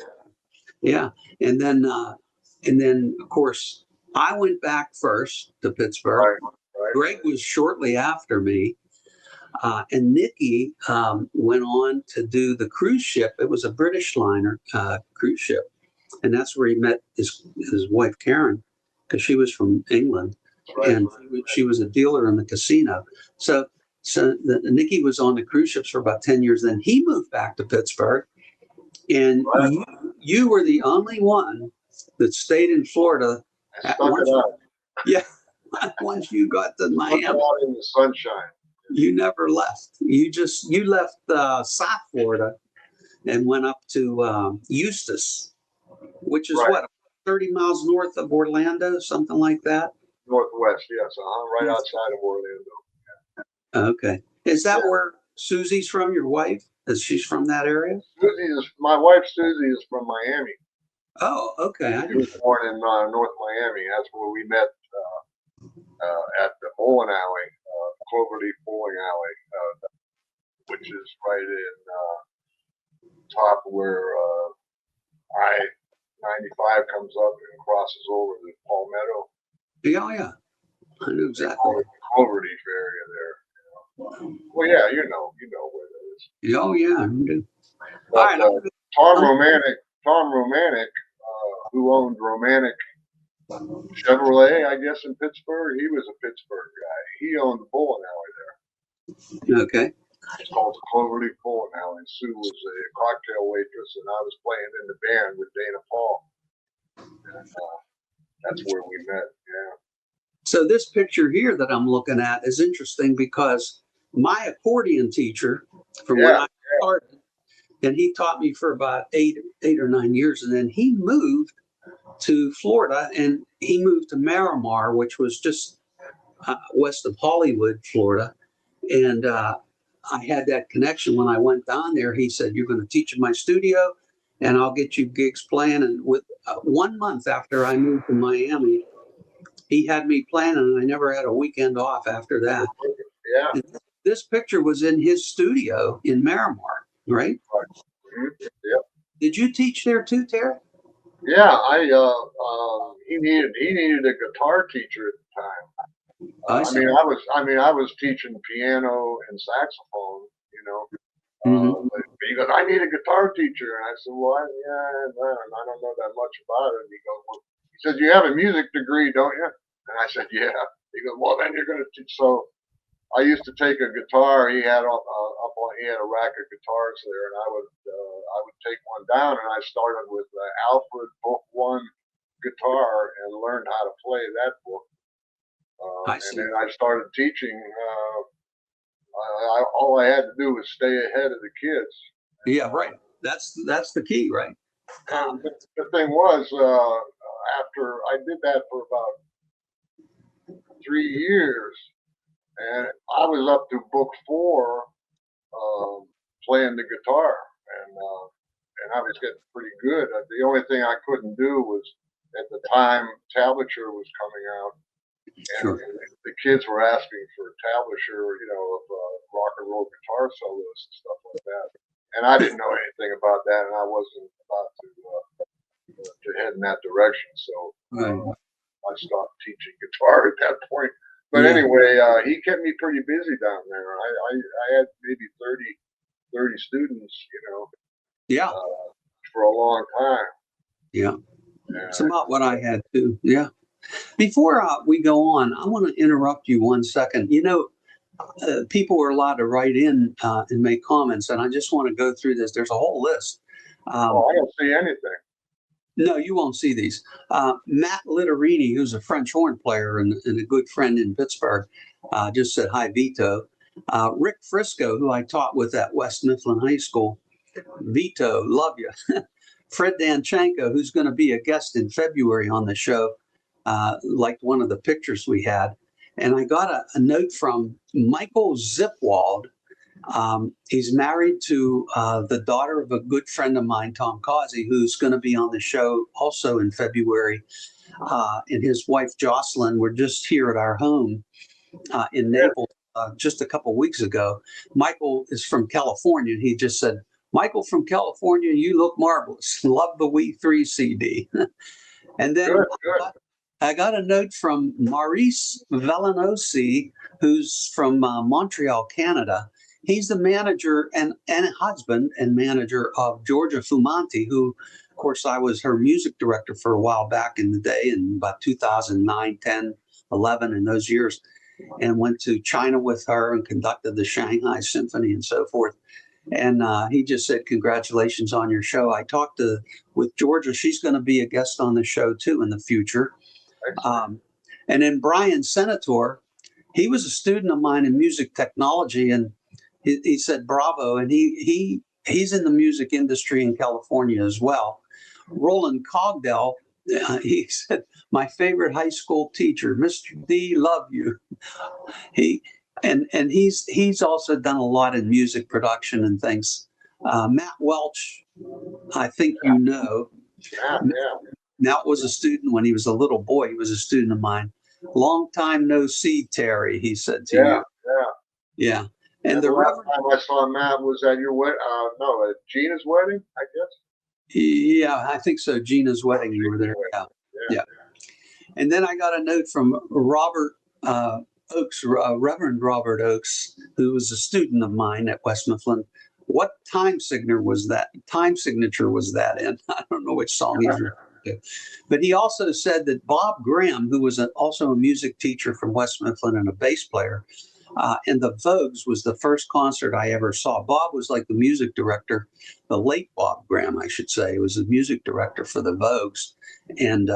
Yeah. And then of course I went back first to Pittsburgh. Right. Right. Greg was shortly after me. And Nicky went on to do the cruise ship. It was a British liner cruise ship. And that's where he met his wife, Karen, because she was from England. Right. And she was a dealer in the casino. So Nicky was on the cruise ships for about 10 years. Then he moved back to Pittsburgh. And Right. you were the only one that stayed in Florida. Yeah. Once you got to Miami. Stuck it out in the sunshine. You never left. You left South Florida and went up to Eustis, which is Right. what, 30 miles north of Orlando, something like that. Northwest, yes, right outside of Orlando. Okay. Is that where Susie's from, your wife? Is she's from that area? My wife Susie is from Miami. Oh, okay. She was born in North Miami. That's where we met at the bowling alley, Cloverleaf Bowling Alley, which is right in top where I-95 comes up and crosses over the Palmetto. Yeah, yeah. I know exactly. Cloverleaf area there. Well, yeah, you know where that is. Oh, yeah. I do. But, All right. Tom Romanek, who owned Romanek Chevrolet, I guess, in Pittsburgh. He was a Pittsburgh guy. He owned the bowling alley there. Okay. It's called the Cloverleaf Bowling Alley. Sue was a cocktail waitress, and I was playing in the band with Dana Paul. And that's where we met. Yeah. So this picture here that I'm looking at is interesting because my accordion teacher, from when I started, and he taught me for about eight or 9 years, and then he moved to Florida, and he moved to Miramar, which was just west of Hollywood, Florida. And I had that connection when I went down there. He said, "You're going to teach in my studio, and I'll get you gigs playing." And with 1 month after I moved to Miami, he had me playing, and I never had a weekend off after that. Yeah. And this picture was in his studio in Miramar, right? Mm-hmm. Yep. Did you teach there too, Terry? Yeah, he needed a guitar teacher at the time. I was teaching piano and saxophone, but he goes, "I need a guitar teacher," and I said, "Well, I don't know that much about it." And he goes, "Well," he said, "You have a music degree, don't you?" And I said, "Yeah." He goes, "Well, then you're going to teach." So I used to take a guitar. He had he had a rack of guitars there, and I would take one down, and I started with Alfred Book 1 guitar and learned how to play that book. And then I started teaching. All I had to do was stay ahead of the kids. Yeah, right. That's the key, right? The thing was, after I did that for about 3 years, and I was up to book 4, playing the guitar, and I was getting pretty good. The only thing I couldn't do was, at the time, tablature was coming out. And the kids were asking for tablature, of rock and roll guitar solos and stuff like that. And I didn't know anything about that, and I wasn't about to head in that direction. So I stopped teaching guitar at that point. But anyway, he kept me pretty busy down there. I had maybe 30 students, for a long time. Yeah. It's about what I had too. Yeah. Before we go on, I want to interrupt you 1 second. People are allowed to write in and make comments, and I just want to go through this. There's a whole list. I don't see anything. No, you won't see these. Matt Litterini, who's a French horn player and a good friend in Pittsburgh, just said, "Hi, Vito." Rick Frisco, who I taught with at West Mifflin High School. Vito, love you. Fred Danchenko, who's going to be a guest in February on the show, liked one of the pictures we had. And I got a note from Michael Zipwald. He's married to the daughter of a good friend of mine, Tom Causey, who's going to be on the show also in February. And his wife, Jocelyn, were just here at our home in Naples just a couple weeks ago. Michael is from California. He just said, Michael from California, you look marvelous. Love the We 3 CD. And then I got a note from Maurice Vellanosi, who's from Montreal, Canada. He's the manager and husband and manager of Georgia Fumanti, who, of course, I was her music director for a while back in the day, in about 2009, 10, 11, in those years, and went to China with her and conducted the Shanghai Symphony and so forth. And he just said, congratulations on your show. I talked with Georgia. She's going to be a guest on the show, too, in the future. And then Brian Senator, he was a student of mine in music technology, and he said bravo. And he's in the music industry in California as well. Roland Cogdell, he said, my favorite high school teacher, Mr. D, love you. And he's also done a lot in music production and things. Matt Welch, I think you know. Matt was a student when he was a little boy. He was a student of mine. Long time no see, Terry, he said to you. Yeah. And the last time I saw Matt was at your wedding. No, at Gina's wedding, I guess. Yeah, I think so. Gina's wedding, you were there. Yeah. And then I got a note from Robert Oakes, Reverend Robert Oakes, who was a student of mine at West Mifflin. What time signature was that? In? I don't know which song he's referring to. But he also said that Bob Graham, who was also a music teacher from West Mifflin and a bass player, and the Vogues was the first concert I ever saw. Bob was like the music director, the late Bob Graham, I should say, was the music director for the Vogues, and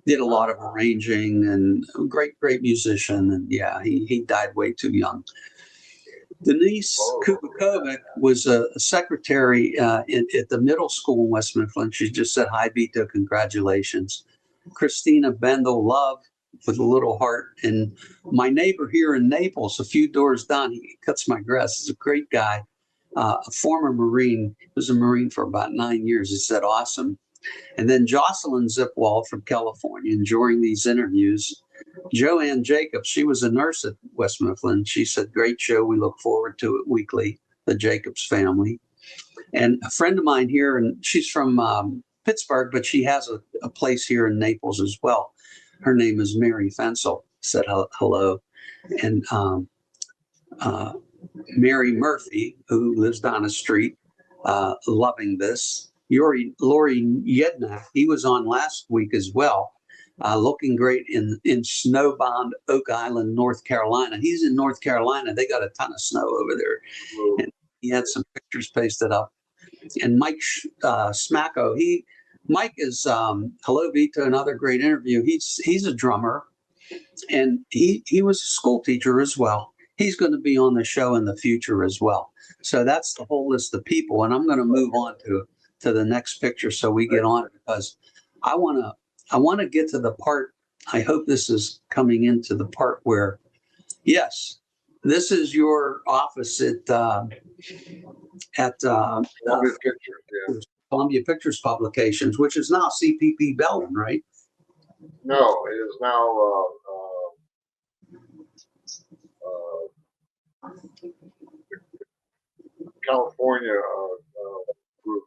did a lot of arranging, and great musician. And yeah, he died way too young. Denise Kubakovic was a secretary at the middle school in West Mifflin. She just said, hi, Vito, congratulations. Christina Bendel, love, with a little heart. And my neighbor here in Naples, a few doors down, he cuts my grass. He's a great guy, a former Marine. He was a Marine for about 9 years. He said, awesome. And then Jocelyn Zipwall from California, enjoying these interviews. Joanne Jacobs, she was a nurse at West Mifflin. She said, great show. We look forward to it weekly, the Jacobs family. And a friend of mine here, and she's from Pittsburgh, but she has a place here in Naples as well. Her name is Mary Fensel, said hello. And Mary Murphy, who lives down the street, loving this. Lori Yednak, he was on last week as well, looking great in snowbound Oak Island, North Carolina. He's in North Carolina. They got a ton of snow over there. And he had some pictures pasted up. And Mike Smacko, Mike is hello Vito, another great interview. He's a drummer, and he was a school teacher as well. He's going to be on the show in the future as well. So that's the whole list of people, and I'm going to move on to the next picture so we get on it, because I want to get to the part. I hope this is coming into the part where, yes, this is your office at Columbia Pictures Publications, which is now CPP Bellman, right? No, it is now California group.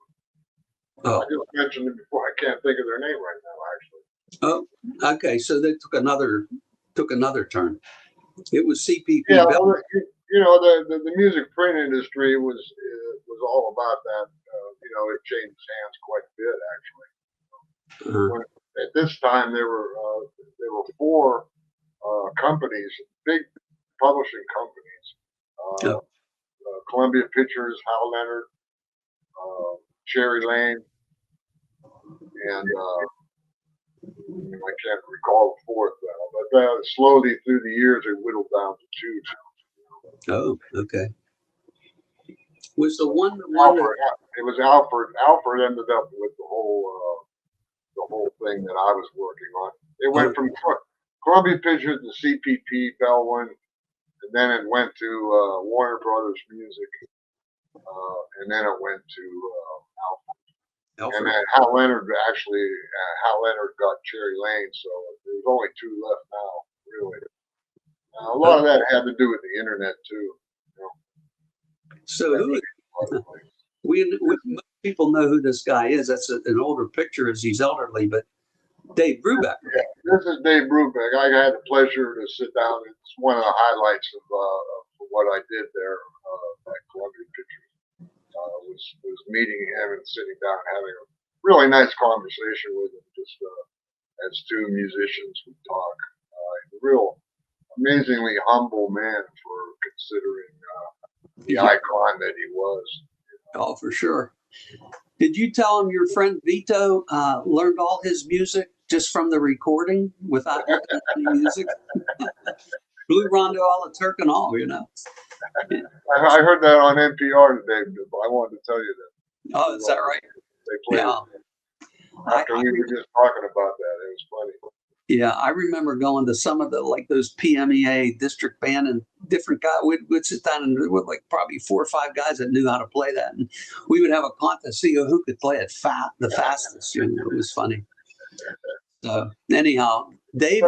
I just mentioned it before. I can't think of their name right now, actually. Oh, okay. So they took another turn. It was CPP. Yeah, well, the music print industry was all about that. It changed hands quite a bit, actually. At this time, there were 4 companies, big publishing companies. Columbia Pictures, Hal Leonard, Cherry Lane, and I can't recall the 4th now, but slowly through the years it whittled down to 2 now. Oh, okay. Was the one Alfred? It was Alfred. Alfred ended up with the whole thing that I was working on. It went from Columbia Pictures to CPP, Bellman, and then it went to Warner Brothers Music, and then it went to Alfred. And then Hal Leonard Hal Leonard got Cherry Lane, so there's only two left now, really. A lot of that had to do with the internet too. You know. So most people know who this guy is. That's an older picture as he's elderly, but Dave Brubeck. Yeah, this is Dave Brubeck. I had the pleasure to sit down. It's one of the highlights of what I did there at Columbia Pictures. Was meeting him and sitting down, having a really nice conversation with him, just as two musicians would talk. A real amazingly humble man for considering the icon that he was. Oh, for sure. Did you tell him your friend Vito learned all his music just from the recording without any music? Blue Rondo, all the Turk and all, you know. I heard that on NPR today, but I wanted to tell you that. Oh, is that right? They played it after we were just talking about that. It was funny. Yeah, I remember going to some of those PMEA district band, and different guys. We'd sit down and with probably 4 or 5 guys that knew how to play that, and we would have a contest, see who could play it the fastest. You know, it was funny. So anyhow, Dave,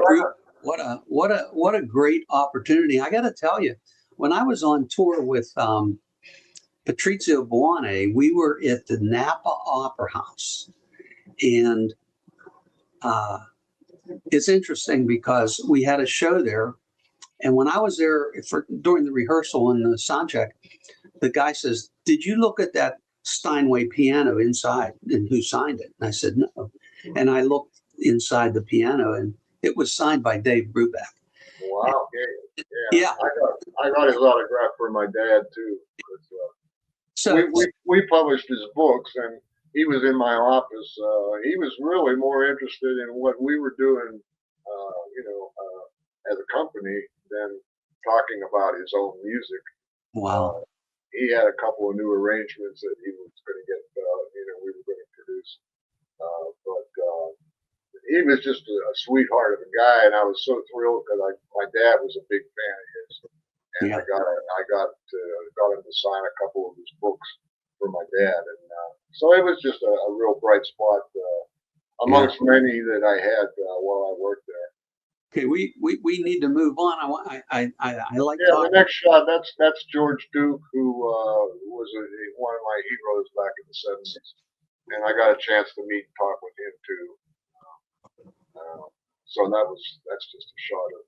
what a great opportunity! I got to tell you, when I was on tour with Patrizio Buone, we were at the Napa Opera House, and it's interesting because we had a show there, and when I was there during the rehearsal and the sound check, the guy says, "Did you look at that Steinway piano inside and who signed it?" And I said, "No." And I looked inside the piano, and it was signed by Dave Brubeck. Wow! Yeah. I got his autograph for my dad too. So we published his books, and he was in my office. He was really more interested in what we were doing, as a company than talking about his own music. Wow. He had a couple of new arrangements that he was going to get, we were going to produce. But he was just a sweetheart of a guy, and I was so thrilled because my dad was a big fan of his, and I got him to sign a couple of his books for my dad, and so it was just a real bright spot amongst many that I had while I worked there. Okay, we need to move on. I like. Yeah, the next shot. That's George Duke, who was one of my heroes back in the '70s, and I got a chance to meet and talk with him too. So that's just a shot of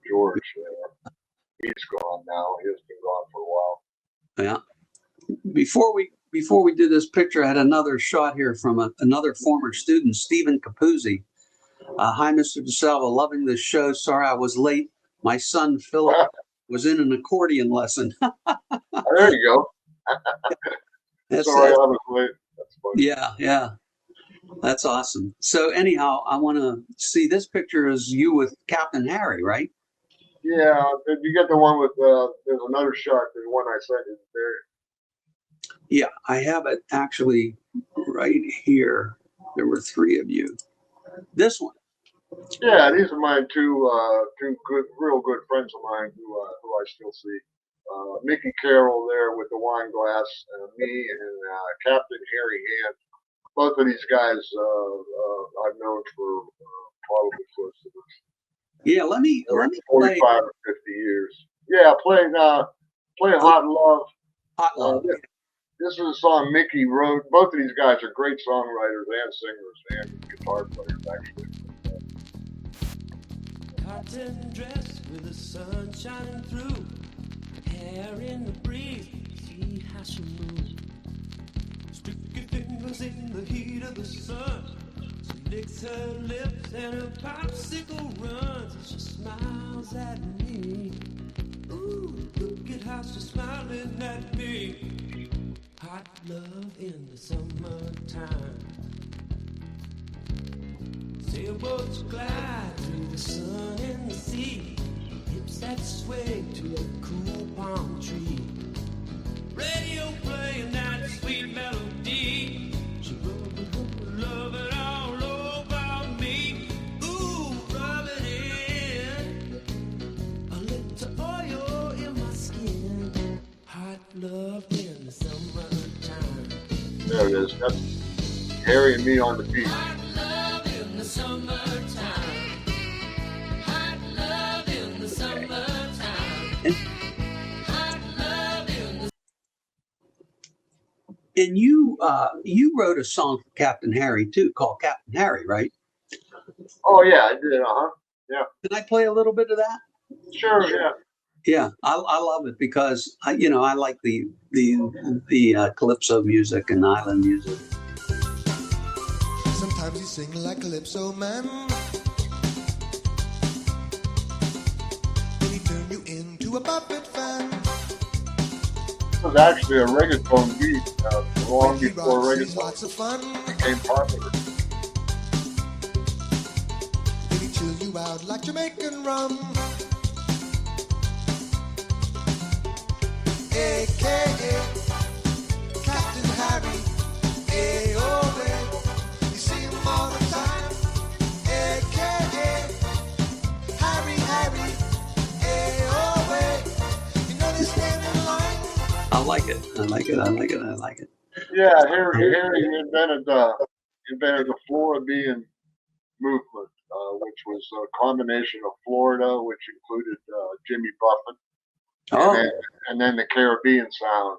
George. He's gone now. He's been gone for a while. Yeah. Before we did this picture, I had another shot here from another former student, Stephen Capuzzi. Hi, Mr. DeSalvo. Loving this show. Sorry I was late. My son, Philip, was in an accordion lesson. There you go. Sorry I was late. That's funny. Yeah. That's awesome. So anyhow, I want to see this picture is you with Captain Harry, right? Yeah. Did you get the one with, there's another shot, the one I sent you there. Yeah, I have it actually right here. There were 3 of you. This one. Yeah, these are my two real good friends of mine who I still see. Mickey Carroll there with the wine glass, me and Captain Harry Hand. Both of these guys I've known for probably close to this. Yeah, let me 45 or 50 years. Yeah, playing Hot Love. Hot Love. This is a song Mickey wrote. Both of these guys are great songwriters and singers and guitar players, actually. Cotton dress with the sun shining through, hair in the breeze, see how she moves. Sticky fingers in the heat of the sun. She licks her lips and her popsicle runs, and she smiles at me. Ooh, look at how she's smiling at me. Hot love in the summertime. Sailboats glide through the sun and the sea. Hips that sway to a cool palm tree. Radio playing that sweet melody. She love it all over me. Ooh, rub it in a little There it is. That's Harry and me on the beach. Hot love in the summertime. Hot love in the summertime. Hot love in the And you wrote a song for Captain Harry too, called Captain Harry, right? Oh yeah, I did. Can I play a little bit of that? Sure. Yeah. Yeah, I love it because I like the calypso music and island music. Sometimes you sing like Calypso man. Then he turn you into a puppet fan. It was actually a reggaeton beat long When he before rocks, he's reggaeton lots of fun. became popular. Then he chill you out like Jamaican rum. AKA Captain Harry. A-O-A. You see him all the time. AKA Harry. A-O-A. You know they stand in line. I like it. I like it. Yeah, Harry invented the Floridian movement, which was a combination of Florida, which included Jimmy Buffett, Oh, and then the Caribbean sound,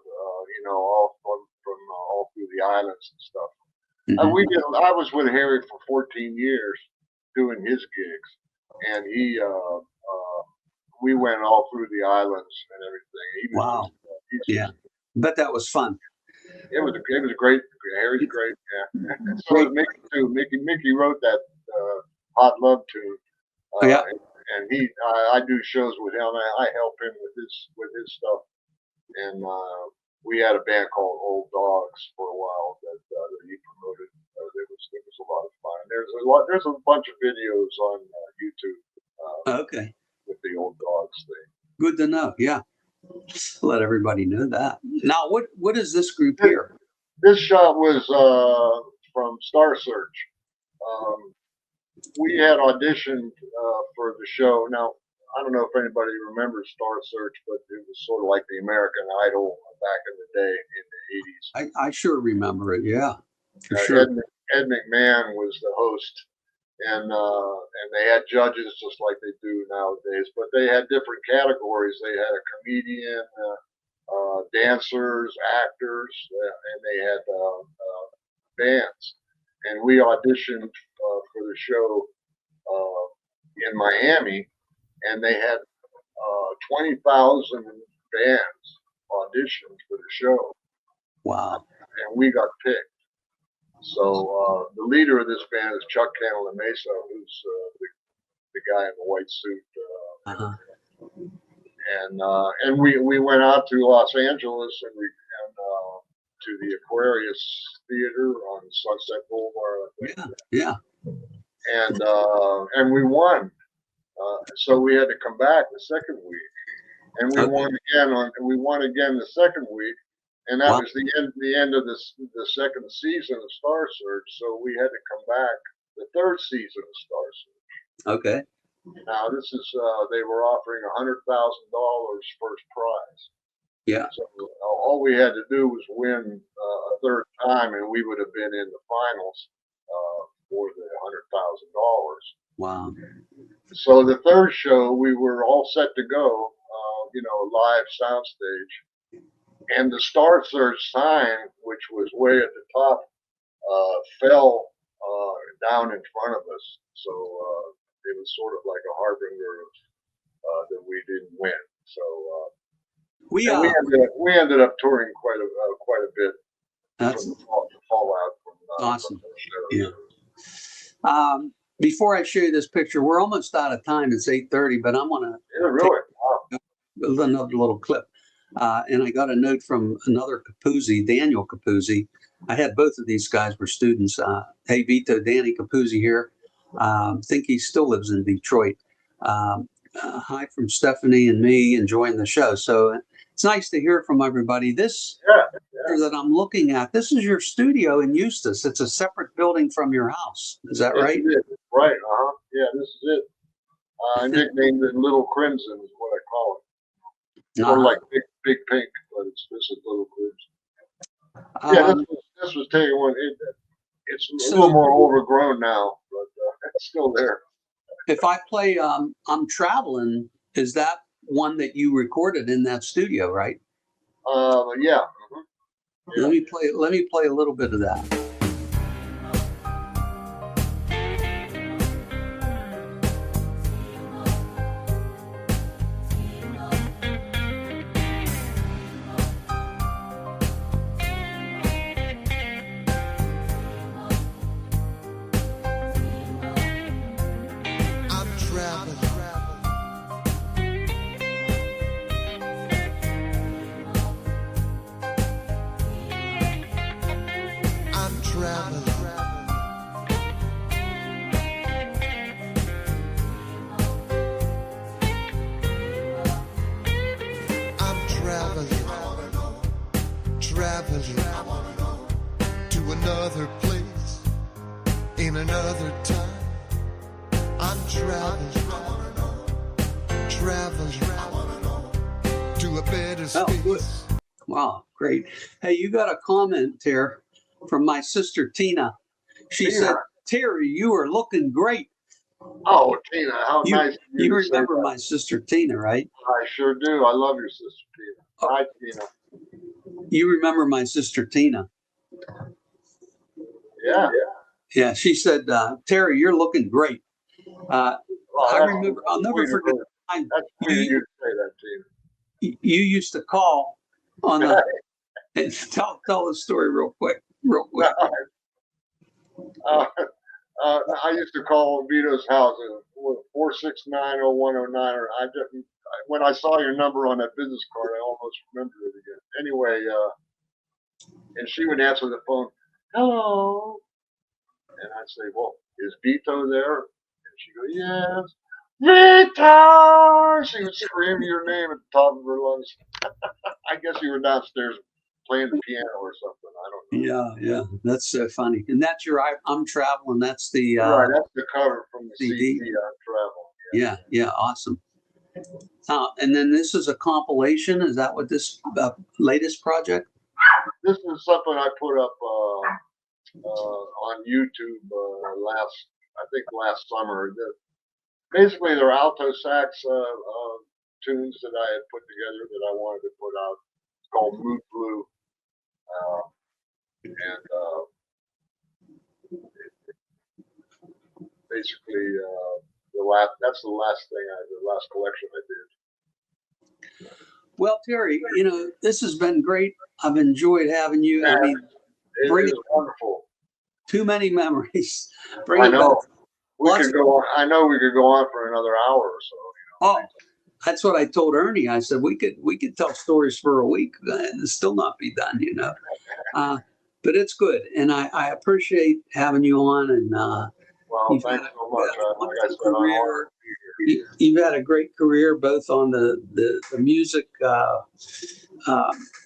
all from all through the islands and stuff. mhm. I was with Harry for 14 years doing his gigs, and we went all through the islands and everything. He was Wow. he's Yeah, bet that was fun. it was great. Harry's great. Yeah. So Great. was Mickey too. Mickey wrote that Hot Love tune. Yeah. And I do shows with him. I help him with his stuff. And we had a band called Old Dogs for a while that he promoted. It was a lot of fun. There's a bunch of videos on YouTube Okay. with the Old Dogs thing. Good to know. Yeah. Let everybody know that. Now, what is this group here? This shot was from Star Search. We had auditioned for the show. Now, I don't know if anybody remembers Star Search, but it was sort of like the American Idol back in the day in the 80s. I sure remember it. Yeah, for sure. Ed McMahon was the host, and they had judges just like they do nowadays, but they had different categories. They had a comedian, dancers, actors, and they had bands. And we auditioned for the show in Miami, and they had 20,000 bands auditioned for the show, Wow. and we got picked. So the leader of this band is Chuck Candle Mesa, who's the guy in the white suit. Uh-huh. And we went out to Los Angeles and to the Aquarius Theater on Sunset Boulevard, I think. Yeah. And we won. So we had to come back the second week, and we Okay. won again the second week, and that Wow. was the end of the second season of Star Search. So we had to come back the third season of Star Search. Okay. Now this is they were offering $100,000 first prize. Yeah. So all we had to do was win a third time, and we would have been in the finals for the $100,000. Wow. So the third show, we were all set to go, live soundstage, and the Star Search sign, which was way at the top, fell down in front of us. So it was sort of like a harbinger of that we didn't win. So We we ended up touring quite a bit That's from the fallout from awesome. from the show. Yeah. Before I show you this picture, we're almost out of time. It's 8:30, but I'm gonna Yeah, really. Wow. another little clip. And I got a note from another Capuzzi, Daniel Capuzzi. I had both of these guys were students. Hey, Vito, Danny Capuzzi here. Think he still lives in Detroit. Hi from Stephanie and me, enjoying the show. So it's nice to hear from everybody. This Yeah. that I'm looking at, this is your studio in Eustis. It's a separate building from your house. Is that right? Yes, it is. Right. Yeah, this is it. I nicknamed it Little Crimson is what I call it. Sort of like Big Pink, but this is Little Crimson. Yeah, Um, this was taken when it's a So- little more overgrown now, but it's still there. If I play I'm Traveling, is that one that you recorded in that studio, right? Yeah. Let me play a little bit of that. I'm traveling. I'm traveling. I'm traveling. Traveling to another place in another time. I'm traveling. Traveling to a better Oh, good. space. Wow, great. Hey, you got a comment here from my sister Tina. She Tina. said, Terry, you are looking great. Oh, Tina, how You- nice of you You to say remember that. my sister Tina, right? I sure do. I love your sister, Tina. Oh. Hi, Tina. You remember my sister Tina. Yeah. Yeah, she said, Terry, you're looking great. Well, I that's remember, I'll never sweet of forget her. the time That's sweet of you, you to say that, Tina. you used to call on the, and tell the story real quick. I used to call Vito's house at 4690109. Or when I saw your number on that business card, I almost remembered it again. Anyway, and she would answer the phone, hello. And I'd say, well, is Vito there? And she'd go, yes. Vito! She would scream your name at the top of her lungs. I guess you were downstairs playing the piano or something. I don't know. Yeah, that's so funny. And that's your I'm Traveling. That's the Right, that's the cover from the CD. CD on Travel. yeah, awesome. And then this is a compilation. Is that what this latest project? This is something I put up on YouTube last summer. Basically, they're alto sax tunes that I had put together that I wanted to put out. It's called Mood Blue, and basically that's the last collection I did. Well, Terry, this has been great. I've enjoyed having you. I mean, It bring is it- wonderful. too many memories. I know. We Lots could go on. I know we could go on for another hour or so. Oh, that's what I told Ernie. I said we could tell stories for a week and still not be done, but it's good, and I appreciate having you on. And Well, you've thanks had so much. a Like I wonderful said, I'm career. honored to be here. You've had a great career, both on the music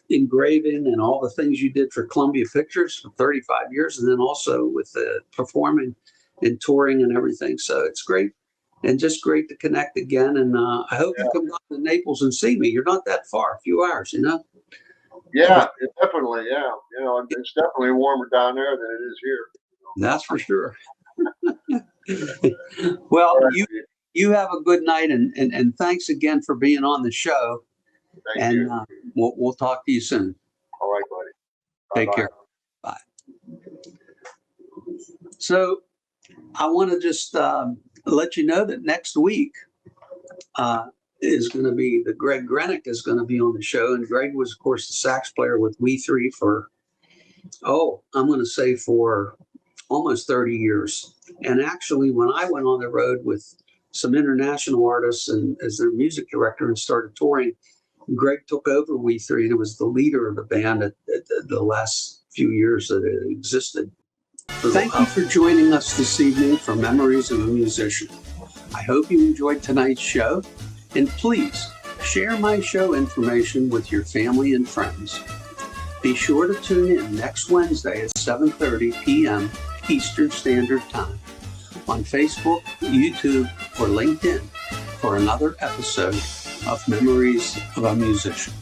engraving and all the things you did for Columbia Pictures for 35 years, and then also with the performing and touring and everything. So it's great, and just great to connect again. And I hope you come down to Naples and see me. You're not that far, a few hours, Yeah, it definitely. Yeah, it's definitely warmer down there than it is here. That's for sure. Well, you have a good night, and thanks again for being on the show. Thank And you. we'll talk to you soon. All right, buddy. Take Bye-bye. care. Bye. So I want to just let you know that next week is going to be Greg Grenick is going to be on the show. And Greg was, of course, the sax player with We Three for almost 30 years. And actually, when I went on the road with some international artists and as their music director and started touring, Greg took over We Three, and it was the leader of the band at the last few years that it existed. Thank you for joining us this evening for Memories of a Musician. I hope you enjoyed tonight's show, and please share my show information with your family and friends. Be sure to tune in next Wednesday at 7:30 p.m. Eastern Standard Time on Facebook, YouTube, or LinkedIn for another episode of Memories of a Musician.